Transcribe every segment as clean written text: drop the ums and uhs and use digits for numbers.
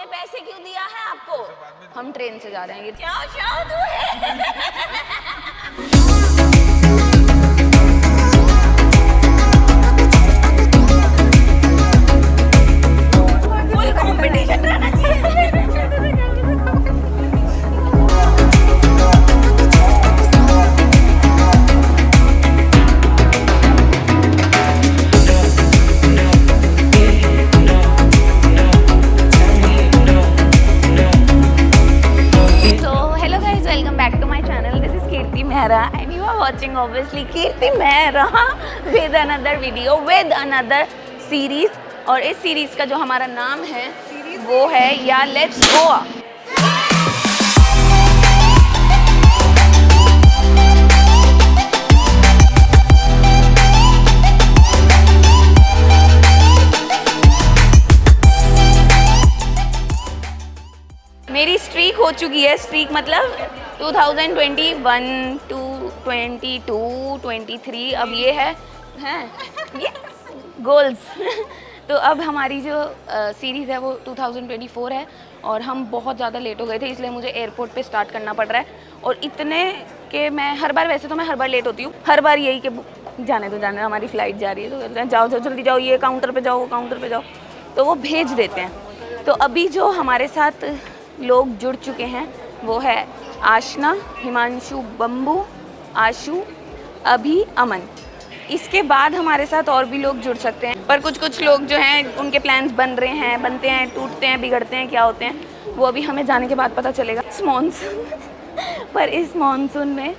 ने पैसे क्यों दिया है आपको? हम ट्रेन से जा रहे हैं। ये क्या जादू है? फुल कंपटीशन रहना चाहिए। Kirti Mehra and you are watching obviously Kirti Mehra with another video with another series और इस सीरीज का जो हमारा नाम है वो है या लेट्स गोवा। मेरी स्ट्रीक हो चुकी है, स्ट्रीक मतलब 2021 टू 22 23 अब ये है ये गोल्स। तो अब हमारी जो सीरीज़ है वो 2024 है और हम बहुत ज़्यादा लेट हो गए थे, इसलिए मुझे एयरपोर्ट पे स्टार्ट करना पड़ रहा है। और इतने कि मैं हर बार, वैसे तो मैं हर बार लेट होती हूँ, हर बार यही कि जाने दो हमारी फ़्लाइट जा रही है, तो कहते हैं जाओ जल्दी जाओ, ये काउंटर पे जाओ, काउंटर पे जाओ, तो वो भेज देते हैं। तो अभी जो हमारे साथ लोग जुड़ चुके हैं वो है आशना, हिमांशु, बम्बू, आशु, अभी, अमन। इसके बाद हमारे साथ और भी लोग जुड़ सकते हैं, पर कुछ लोग जो हैं उनके प्लान्स बन रहे हैं, बनते हैं, टूटते हैं, बिगड़ते हैं, क्या होते हैं वो अभी हमें जाने के बाद पता चलेगा। इस मानसून पर इस मानसून में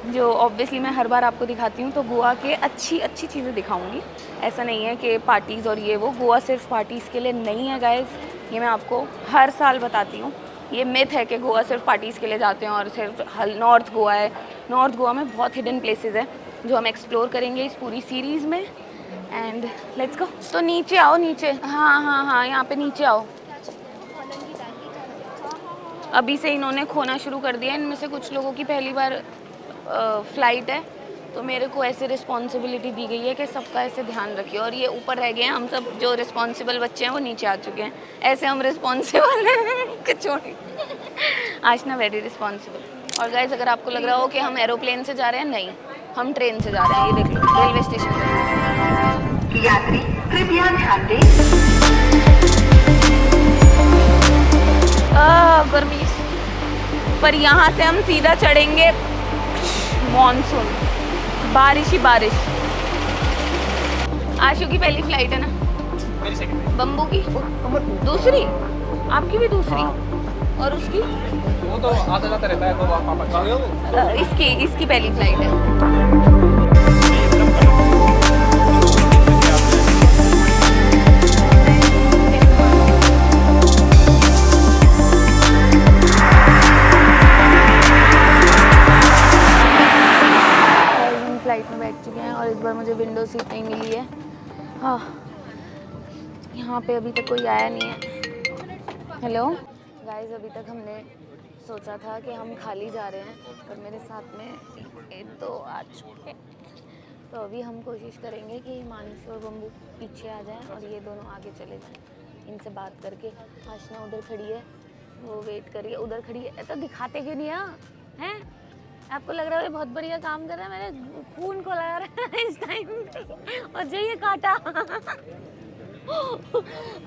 जो ऑब्वियसली मैं हर बार आपको दिखाती हूँ, तो गोवा के अच्छी चीज़ें दिखाऊंगी। ऐसा नहीं है कि पार्टीज़ और ये वो, गोवा सिर्फ पार्टीज़ के लिए नहीं है गाइस, ये मैं आपको हर साल बताती हूँ। ये मिथ है कि गोवा सिर्फ पार्टीज़ के लिए जाते हैं और सिर्फ नॉर्थ गोवा है। नॉर्थ गोवा में बहुत हिडन प्लेसेस है जो हम एक्सप्लोर करेंगे इस पूरी सीरीज़ में। And let's go. तो नीचे आओ, नीचे, हाँ यहाँ पे नीचे आओ। अभी से इन्होंने खोना शुरू कर दिया। इनमें से कुछ लोगों की पहली बार फ़्लाइट है, तो मेरे को ऐसे रिस्पॉन्सिबिलिटी दी गई है कि सबका ऐसे ध्यान रखिए। और ये ऊपर रह गए हैं, हम सब जो रिस्पॉन्सिबल बच्चे हैं वो नीचे आ चुके हैं। ऐसे हम रिस्पॉन्सिबल हैं छोड़ी। आशना वेरी रिस्पॉन्सिबल। और गाइस अगर आपको लग रहा हो कि हम एरोप्लेन से जा रहे हैं, नहीं, हम ट्रेन से जा रहे हैं। ये देख लो रेलवे स्टेशन पर। यात्री कृपया ध्यान दें। गर्मी, पर यहाँ से हम सीधा चढ़ेंगे मॉनसून, बारिश ही बारिश। आशु की पहली फ्लाइट है ना? मेरी सेकंड। बम्बू की दूसरी? आपकी भी दूसरी? और उसकी? वो तो आता जाता रहता है, तो पापा इसकी पहली फ्लाइट है। फ्लाइट में बैठ चुके हैं और इस बार मुझे विंडो सीट नहीं मिली है। हाँ, यहाँ पे अभी तक कोई आया नहीं है। हेलो गाइस, अभी तक हमने सोचा था कि हम खाली जा रहे हैं, पर मेरे साथ में एक दो आ चुके हैं। तो अभी हम कोशिश करेंगे कि हिमांशु और बम्बू पीछे आ जाएं और ये दोनों आगे चले जाएं। इनसे बात करके। आशना उधर खड़ी है, वो वेट करिए, उधर खड़ी है। तो दिखाते क्यों नहीं हैं? आपको लग रहा है बहुत बढ़िया काम कर रहा है, मेरे खून को लगा रहा है इस टाइम और जो ये काटा।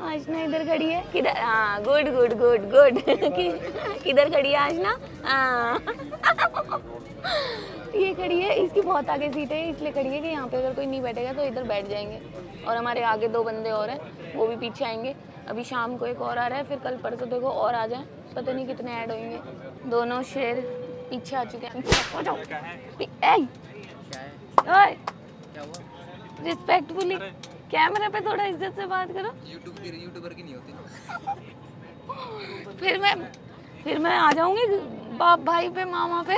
आशना इधर खड़ी है, किधर? हाँ, गुड गुड गुड गुड। किधर खड़ी है आशना? ये खड़ी है, इसकी बहुत आगे सीट है, इसलिए खड़ी है कि यहाँ पे अगर कोई नहीं बैठेगा तो इधर बैठ जाएंगे। और हमारे आगे दो बंदे और हैं, वो भी पीछे आएंगे। अभी शाम को एक और आ रहा है, फिर कल परसों देखो और आ जाए, पता नहीं कितने ऐड होंगे। दोनों शेर पीछे आ चुके हैं। रिस्पेक्टफुली कैमरे पे थोड़ा इज्जत से बात करो। यूट्यूबर की नहीं होती। फिर मैं आ जाऊंगी बाप भाई पे, मामा पे।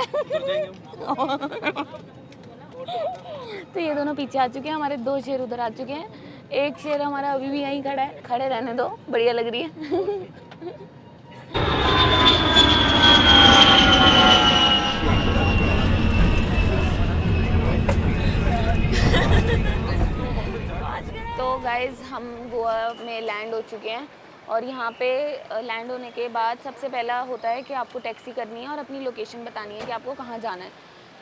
तो ये दोनों पीछे आ चुके हैं, हमारे दो शेर उधर आ चुके हैं। एक शेर हमारा अभी भी यहीं खड़ा है, खड़े रहने दो, बढ़िया लग रही है। तो गाइज़ हम गोवा में लैंड हो चुके हैं और यहाँ पे लैंड होने के बाद सबसे पहला होता है कि आपको टैक्सी करनी है और अपनी लोकेशन बतानी है कि आपको कहाँ जाना है।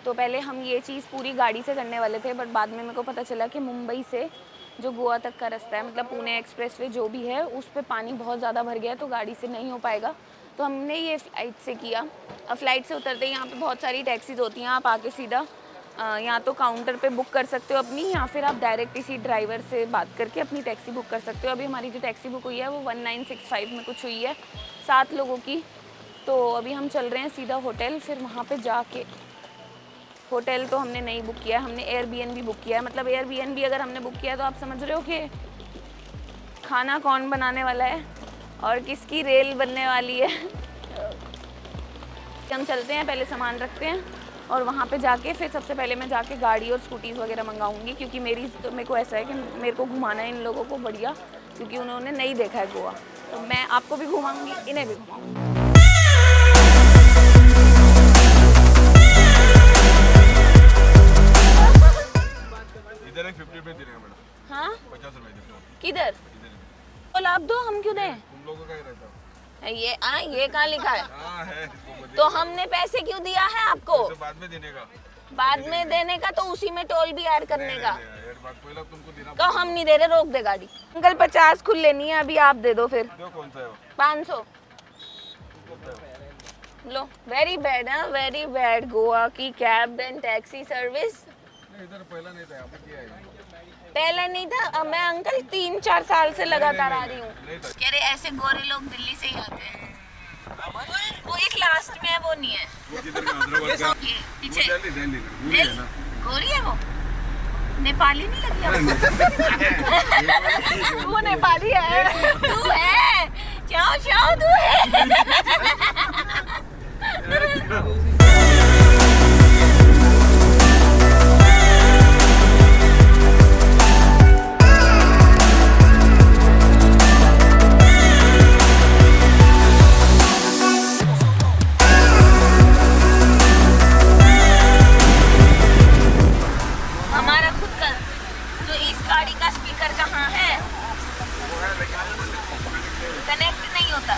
तो पहले हम ये चीज़ पूरी गाड़ी से करने वाले थे, बट बाद में मेरे को पता चला कि मुंबई से जो गोवा तक का रास्ता है, मतलब पुणे एक्सप्रेसवे जो भी है, उस पर पानी बहुत ज़्यादा भर गया है, तो गाड़ी से नहीं हो पाएगा। तो हमने ये फ़्लाइट से किया। अब फ़्लाइट से उतरते ही यहाँ पे बहुत सारी टैक्सीज होती हैं, आप आके सीधा या तो काउंटर पे बुक कर सकते हो अपनी, या फिर आप डायरेक्ट इसी ड्राइवर से बात करके अपनी टैक्सी बुक कर सकते हो। अभी हमारी जो टैक्सी बुक हुई है वो 1965 में कुछ हुई है, 7 लोगों की। तो अभी हम चल रहे हैं सीधा होटल, फिर वहाँ पे जाके होटल तो हमने नहीं बुक किया, हमने एयरबीएनबी बुक किया है। मतलब एयरबीएनबी अगर हमने बुक किया है तो आप समझ रहे हो कि खाना कौन बनाने वाला है और किसकी रेल बनने वाली है। हम चलते हैं, पहले सामान रखते हैं और वहाँ पे जाके फिर सबसे पहले मैं जाके गाड़ी और स्कूटीज़ वगैरह मंगाऊंगी, क्योंकि मेरे को ऐसा है कि मेरे को घुमाना है इन लोगों को बढ़िया, क्योंकि उन्होंने नहीं देखा है गोवा। तो मैं आपको भी घुमाऊंगी, इन्हें भी घुमाऊंगी। इधर 50 रुपए दे देगा मैडम। हाँ 50 रुपए दे दो। किधर? तो लाभ दो, हम क्यों दें? तुम लोगों का ही रहता है। ये कहाँ लिखा है? हाँ है। तो हमने पैसे क्यों दिया है आपको? तो बाद में देने का। बाद में देने का तो उसी में टोल भी ऐड करने का। पहले तुमको देना। तो हम नहीं दे रहे, रोक दे गाड़ी। अंकल 50 खुद लेनी है, अभी आप दे दो फिर। दो कौन सा है वो? 500 लो। वेरी बैड है, वेरी बैड गोवा की कैब एंड टैक्सी सर्विस। इधर पहला नहीं था, आपने किया है। पहले नहीं था, मैं अंकल 3-4 साल से लगातार आ रही हूँ। कह रहे ऐसे गोरे लोग दिल्ली से ही आते हैं। वो एक लास्ट में है, वो नहीं है। ये पीछे गोरी है, वो नेपाली नहीं लगी आपको? वो नेपाली है। तू है चाओ चाओ, तू है। हमारा खुद का तो इस गाड़ी का स्पीकर कहाँ है? कनेक्ट नहीं होता,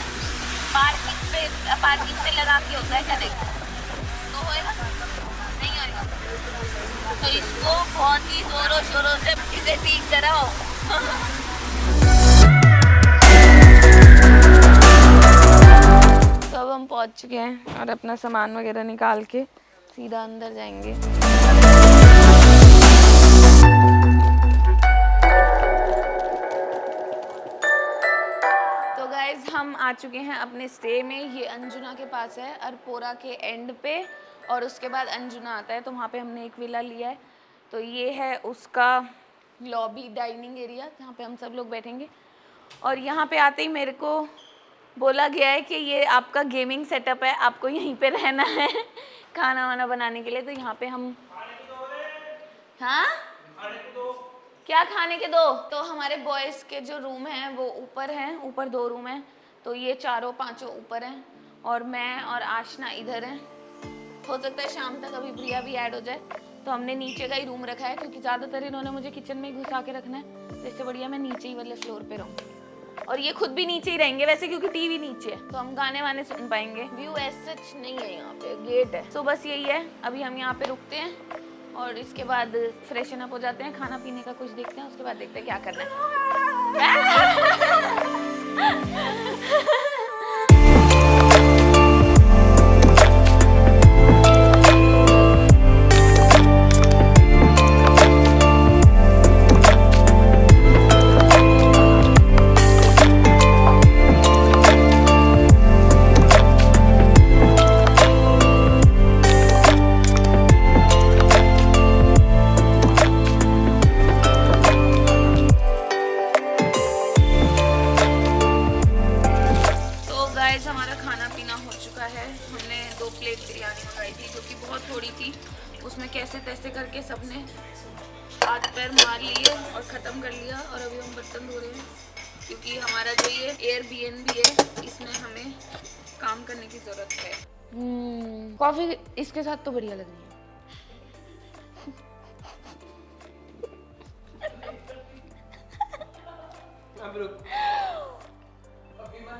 पार्किंग पे लगा के होता है कनेक्ट, तो होएगा नहीं होएगा। तो इसको बहुत ही जोरों शोरों से इसे ठीक कराओ। तो अब हम पहुंच चुके हैं और अपना सामान वगैरह निकाल के सीधा अंदर जाएंगे। तो गाइज हम आ चुके हैं अपने स्टे में। ये अंजुना के पास है, अरपोरा के एंड पे, और उसके बाद अंजुना आता है, तो वहाँ पे हमने एक विला लिया है। तो ये है उसका लॉबी डाइनिंग एरिया जहाँ पे हम सब लोग बैठेंगे। और यहाँ पे आते ही मेरे को बोला गया है कि ये आपका गेमिंग सेटअप है, आपको यहीं पे रहना है खाना वाना बनाने के लिए। तो यहाँ पे हम, हाँ क्या खाने के दो? तो हमारे बॉयज़ के जो रूम हैं वो ऊपर हैं, ऊपर 2 रूम हैं। तो ये 4-5 ऊपर हैं और मैं और आशना इधर हैं। हो सकता है शाम तक अभी प्रिया भी ऐड हो जाए, तो हमने नीचे का ही रूम रखा है, क्योंकि ज़्यादातर इन्होंने मुझे किचन में ही घुसा के रखना है, तो इससे बढ़िया मैं नीचे ही वाले फ्लोर पे रहूँ। और ये खुद भी नीचे ही रहेंगे वैसे, क्योंकि टीवी नीचे है, तो हम गाने वाने सुन पाएंगे। व्यू ऐसा नहीं है, यहाँ पे गेट है। तो बस यही है, अभी हम यहाँ पे रुकते हैं और इसके बाद फ्रेशन अप हो जाते हैं, खाना पीने का कुछ देखते हैं, उसके बाद देखते हैं क्या करना है। हमारा खाना पीना हो चुका है। हमने 2 प्लेट बिरयानी मंगाई थी, जो कि बहुत थोड़ी थी। उसमें कैसे तैसे करके सबने हाथ पैर मार लिए और ख़त्म कर लिया। और अभी हम बर्तन धो रहे हैं, क्योंकि हमारा जो ये एयरबीएनबी है, इसमें हमें काम करने की ज़रूरत है। कॉफ़ी इसके साथ तो बढ़िया लग रही है।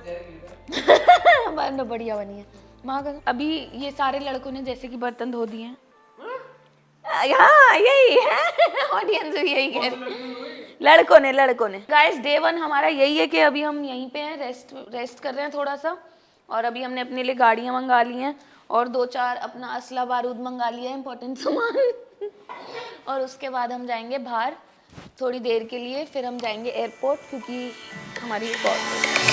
बन बढ़िया बनी है माँ का। अभी ये सारे लड़कों ने जैसे कि बर्तन धो दिए हैं। हाँ यही है ऑडियंस भी यही कह रही, लड़कों ने गाइस डे 1 हमारा यही है कि अभी हम यहीं पे हैं, रेस्ट कर रहे हैं थोड़ा सा। और अभी हमने अपने लिए गाड़ियाँ मंगा ली हैं और 2-4 अपना असला बारूद मंगा लिया है, इम्पोर्टेंट सामान। और उसके बाद हम जाएंगे बाहर थोड़ी देर के लिए, फिर हम जाएंगे एयरपोर्ट क्योंकि हमारी एक और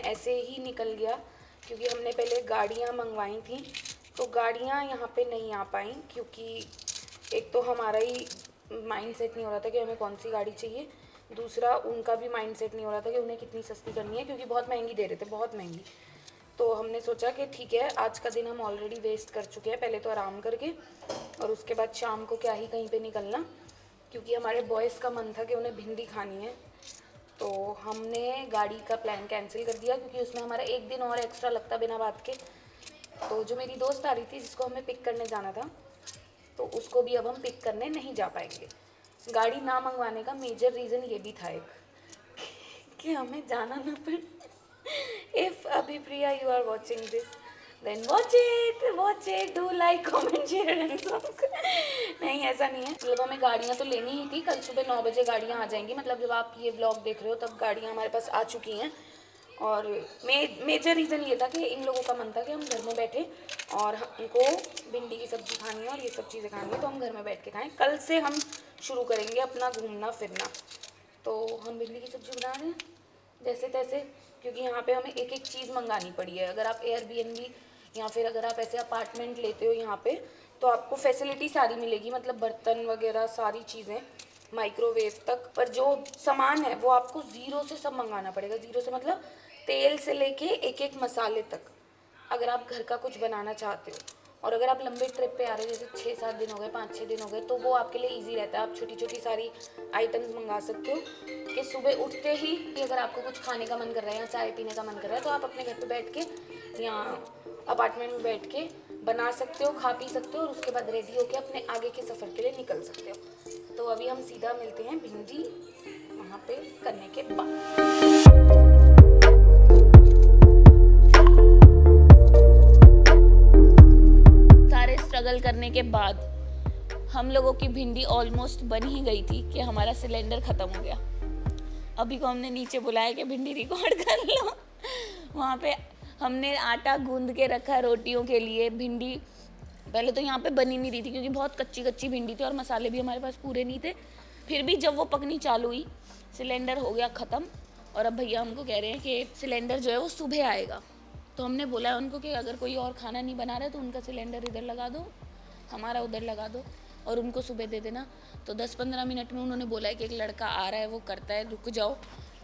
ऐसे ही निकल गया क्योंकि हमने पहले गाड़ियाँ मंगवाई थी, तो गाड़ियाँ यहाँ पे नहीं आ पाई क्योंकि एक तो हमारा ही माइंड सेट नहीं हो रहा था कि हमें कौन सी गाड़ी चाहिए, दूसरा उनका भी माइंड सेट नहीं हो रहा था कि उन्हें कितनी सस्ती करनी है क्योंकि बहुत महंगी दे रहे थे, बहुत महंगी। तो हमने सोचा कि ठीक है आज का दिन हम ऑलरेडी वेस्ट कर चुके हैं, पहले तो आराम करके और उसके बाद शाम को क्या ही कहीं पर निकलना, क्योंकि हमारे बॉयज़ का मन था कि उन्हें भिंडी खानी है। तो हमने गाड़ी का प्लान कैंसिल कर दिया क्योंकि उसमें हमारा एक दिन और एक्स्ट्रा लगता बिना बात के। तो जो मेरी दोस्त आ रही थी जिसको हमें पिक करने जाना था, तो उसको भी अब हम पिक करने नहीं जा पाएंगे। गाड़ी ना मंगवाने का मेजर रीज़न ये भी था एक कि हमें जाना ना पड़े। इफ़ अभी Priya you are watching this then watch it do like comment share and नहीं ऐसा नहीं है, मतलब हमें गाड़ियाँ तो लेनी ही थी। कल सुबह 9 बजे गाड़ियाँ आ जाएंगी, मतलब जब आप ये व्लॉग देख रहे हो तब गाड़ियाँ हमारे पास आ चुकी हैं। और मेजर रीज़न ये था कि इन लोगों का मन था कि हम घर में बैठे और हमको भिंडी की सब्ज़ी खानी है और ये सब चीज़ें खानी है, तो हम घर में बैठ के खाएँ। कल से हम शुरू करेंगे अपना घूमना फिरना। तो हम भिंडी की सब्ज़ी बना रहे हैं जैसे तैसे, क्योंकि यहाँ पे हमें एक एक चीज़ मंगानी पड़ी है। अगर आप एयरबीएनबी या फिर अगर आप ऐसे अपार्टमेंट लेते हो यहाँ पे, तो आपको फैसिलिटी सारी मिलेगी, मतलब बर्तन वगैरह सारी चीज़ें, माइक्रोवेव तक। पर जो सामान है वो आपको ज़ीरो से सब मंगाना पड़ेगा। ज़ीरो से मतलब तेल से लेके एक एक मसाले तक, अगर आप घर का कुछ बनाना चाहते हो। और अगर आप लंबे ट्रिप पे आ रहे हो, जैसे 6-7 दिन हो गए, 5-6 दिन हो गए, तो वो आपके लिए इजी रहता है। आप छोटी छोटी सारी आइटम्स मंगा सकते हो कि सुबह उठते ही अगर आपको कुछ खाने का मन कर रहा है या चाय पीने का मन कर रहा है, तो आप अपने घर पे बैठ के या अपार्टमेंट में बैठ के बना सकते हो, खा पी सकते हो और उसके बाद रेडी होकर अपने आगे के सफ़र के लिए निकल सकते हो। तो अभी हम सीधा मिलते हैं भिंडी वहाँ पे करने के बाद। स्ट्रगल करने के बाद हम लोगों की भिंडी ऑलमोस्ट बन ही गई थी कि हमारा सिलेंडर ख़त्म हो गया। अभी को हमने नीचे बुलाया कि भिंडी रिकॉर्ड कर लो। वहाँ पे हमने आटा गूंद के रखा रोटियों के लिए। भिंडी पहले तो यहाँ पे बनी नहीं रही थी क्योंकि बहुत कच्ची कच्ची भिंडी थी और मसाले भी हमारे पास पूरे नहीं थे। फिर भी जब वो पकनी चालू हुई, सिलेंडर हो गया ख़त्म और अब भैया हमको कह रहे हैं कि सिलेंडर जो है वो सुबह आएगा। तो हमने बोला है उनको कि अगर कोई और खाना नहीं बना रहा है तो उनका सिलेंडर इधर लगा दो, हमारा उधर लगा दो और उनको सुबह दे देना। तो 10-15 मिनट में उन्होंने बोला है कि एक लड़का आ रहा है, वो करता है, रुक जाओ,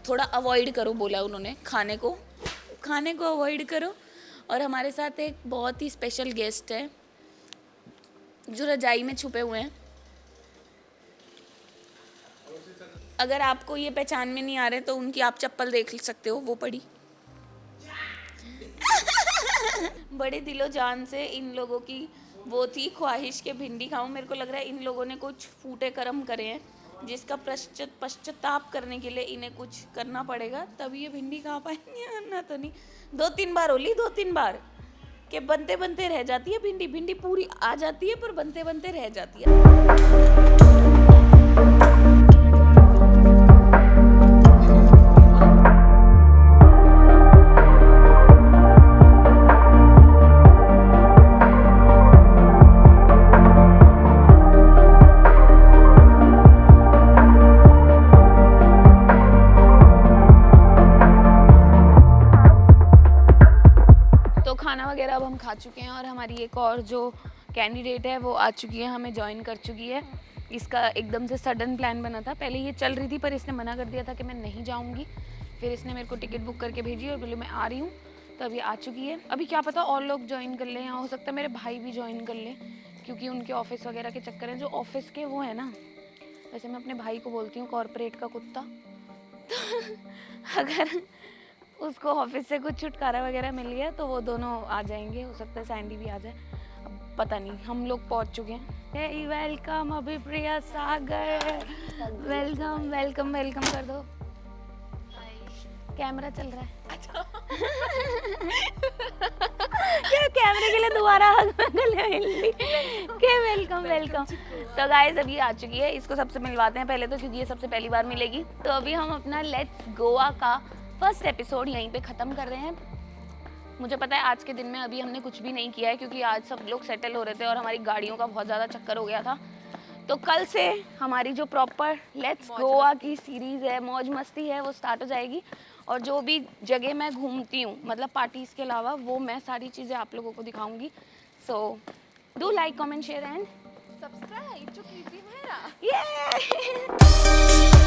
थोड़ा अवॉइड करो, बोला उन्होंने, खाने को अवॉइड करो। और हमारे साथ एक बहुत ही स्पेशल गेस्ट है जो रजाई में छुपे हुए हैं। अगर आपको ये पहचान में नहीं आ रहे तो उनकी आप चप्पल देख सकते हो, वो पड़ी। बड़े दिलो जान से इन लोगों की वो थी ख्वाहिश के भिंडी खाऊं। मेरे को लग रहा है इन लोगों ने कुछ फूटे कर्म करे हैं जिसका पश्चाताप करने के लिए इन्हें कुछ करना पड़ेगा, तभी ये भिंडी खा पाएंगे, वरना तो नहीं। 2-3 बार होली, 2-3 बार के बनते बनते रह जाती है भिंडी पूरी आ जाती है पर बनते बनते रह जाती है। वगैरह अब हम खा चुके हैं और हमारी एक और जो कैंडिडेट है वो आ चुकी है, हमें ज्वाइन कर चुकी है। इसका एकदम से सडन प्लान बना था, पहले ये चल रही थी पर इसने मना कर दिया था कि मैं नहीं जाऊंगी। फिर इसने मेरे को टिकट बुक करके भेजी और बोले मैं आ रही हूँ, तो अभी आ चुकी है। अभी क्या पता और लोग ज्वाइन कर लें या हो सकता है मेरे भाई भी ज्वाइन कर लें क्योंकि उनके ऑफिस वगैरह के चक्कर हैं, जो ऑफिस के वो है ना। वैसे मैं अपने भाई को बोलती हूँ कॉर्पोरेट का कुत्ता, तो अगर उसको ऑफिस से कुछ छुटकारा वगैरह मिल गया तो वो दोनों आ जाएंगे, हो सकता है सैंडी भी आ जाए, अब पता नहीं। हम लोग पहुंच चुके हैं। वेलकम अभिप्रिया सागर, वेलकम वेलकम वेलकम कर दो। कैमरा चल रहा है। क्या कैमरे के लिए दोबारा गले मिल ली के वेलकम वेलकम। तो गाइस अभी आ चुकी है, इसको सबसे मिलवाते हैं पहले तो, क्योंकि ये सबसे पहली बार मिलेगी। तो अभी हम अपना लेट्स गोवा का फर्स्ट एपिसोड यहीं पे ख़त्म कर रहे हैं। मुझे पता है आज के दिन में अभी हमने कुछ भी नहीं किया है, क्योंकि आज सब लोग सेटल हो रहे थे और हमारी गाड़ियों का बहुत ज़्यादा चक्कर हो गया था। तो कल से हमारी जो प्रॉपर लेट्स गोवा की सीरीज़ है, मौज मस्ती है, वो स्टार्ट हो जाएगी। और जो भी जगह मैं घूमती हूँ, मतलब पार्टीज़ के अलावा, वो मैं सारी चीज़ें आप लोगों को दिखाऊंगी। So do like comment share and subscribe to Kirti Mehra. ये